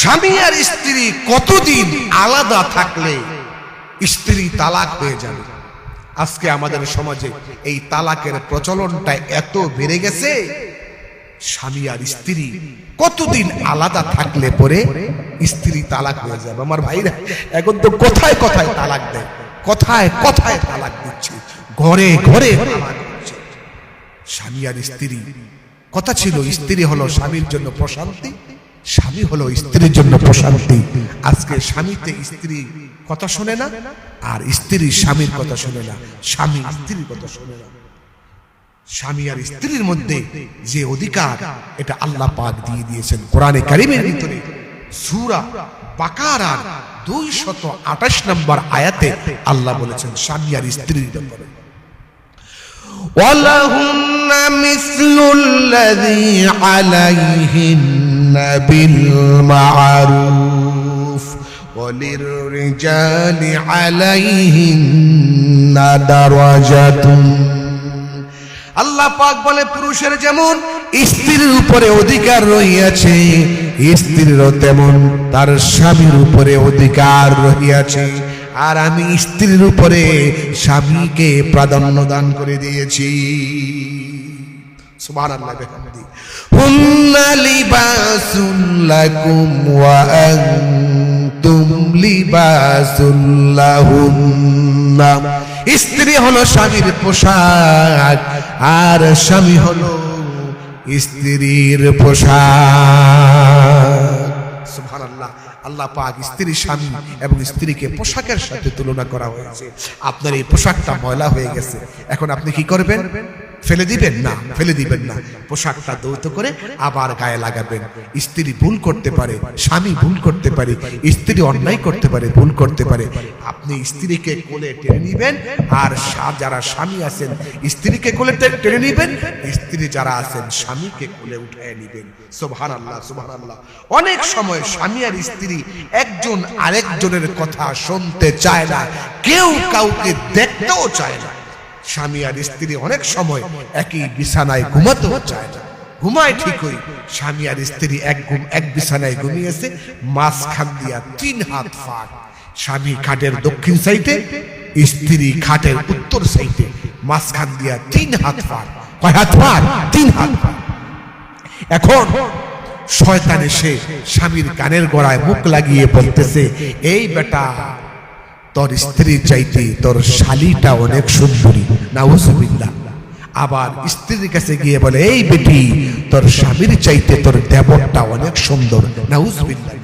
স্বামী আর স্ত্রী কতদিন আলাদা থাকলে স্ত্রী তালাক হয়ে যাবে? আজকে আমাদের সমাজে এই তালাকের প্রচলনটা এত বেড়ে গেছে, স্বামী আর স্ত্রী কতদিন আলাদা থাকলে পরে স্ত্রী তালাক হয়ে যাবে। আমার ভাইরা, এখন তো কোথায় কোথায় তালাক দেয়, কোথায় কোথায় তালাক দিচ্ছে, ঘরে ঘরে তালাক হচ্ছে। স্বামী আর স্ত্রী কথা ছিল, স্ত্রী হলো স্বামীর জন্য প্রশান্তি, স্বামী হলো স্ত্রীর জন্য প্রশান্তি। আজকে স্বামীতে স্ত্রী কথা শোনে না, আর স্ত্রী স্বামীর কথা শোনে না, স্বামী স্ত্রীর কথা শোনে না। স্বামী আর স্ত্রীর মধ্যে যে অধিকার, এটা আল্লাহ পাক দিয়ে দিয়েছেন কোরআনে কারীমের ভিতরে। সূরা বাকারার 228 নম্বর আয়াতে আল্লাহ বলেছেন স্বামী আর স্ত্রীর ব্যাপারে, ওয়ালাহুন্না মিসলুল্লাযী আলাইহিন্না বিল মা'রুফ ওয়ালিররিজালি আলাইহিন্না দারাজাতুন। আল্লাহ পাক বলে পুরুষের যেমন স্ত্রীর উপরে অধিকার রহিয়াছে, স্ত্রীরও তেমন তার স্বামীর উপরে অধিকার রহিয়াছে। আর আমি স্ত্রীর উপরে স্বামীকে প্রাধান্য দান করে দিয়েছি। সুবহানাল্লাহ বিহামদি। হুন্না লিবাসুল লাকুম ওয়া আনতুম লিবাসুল লাহুন্না। স্ত্রী হলো স্বামীর পোশাক, আর স্বামী হলো স্ত্রীর পোশাক। সুবহানাল্লাহ। আল্লাহ পাক স্ত্রী, স্বামী এবং স্ত্রীকে পোশাকের সাথে তুলনা করা হয়েছে। আপনার এই পোশাকটা ময়লা হয়ে গেছে, এখন আপনি কি করবেন? ফেলে দিবেন না, ফেলে দিবেন না, পোশাকটা ধৌত করে আবার গায়ে লাগাবেন। স্ত্রী ভুল করতে পারে, স্বামী ভুল করতে পারে, স্ত্রী অন্যায় করতে পারে, ভুল করতে পারে। আপনি স্ত্রীকে কোলে টেনে নিবেন, আর যারা স্বামী আছেন স্ত্রীকে কোলে টেনে নিবেন, স্ত্রী যারা আছেন স্বামীকে কোলে উঠায় নিবেন। সুবহানাল্লাহ, সুবহানাল্লাহ। অনেক সময় স্বামী আর স্ত্রী একজন আরেকজনের কথা শুনতে চায় না, কেউ কাউকে দেখতেও চায় না। স্বামী আর স্ত্রী অনেক সময় একই বিছানায় ঘুমাতেও চায় না। ঘুমায় ঠিকই, স্বামী আর স্ত্রী এক বিছানায় ঘুমিয়েছে, মাঝখান দিয়া 3 হাত ফাঁক। স্বামী খাটের দক্ষিণ সাইডে, স্ত্রী খাটের উত্তর সাইডে, মাঝখান দিয়া 3 হাত ফাঁক। কয় হাত ফাঁক? 3 হাত ফাঁক। এখন শয়তান এসে স্বামীর কানের গোড়ায় মুখ লাগিয়ে বলতেছে, এই বেটা, তোর স্ত্রীর চাইতে তোর শালীটা অনেক সুন্দরী। নাউজুবিল্লাহ। আবার স্ত্রীর কাছে গিয়ে বলে, এই বেটি, তোর স্বামীর চাইতে তোর দেবরটা অনেক সুন্দর। নাউজুবিল্লাহ।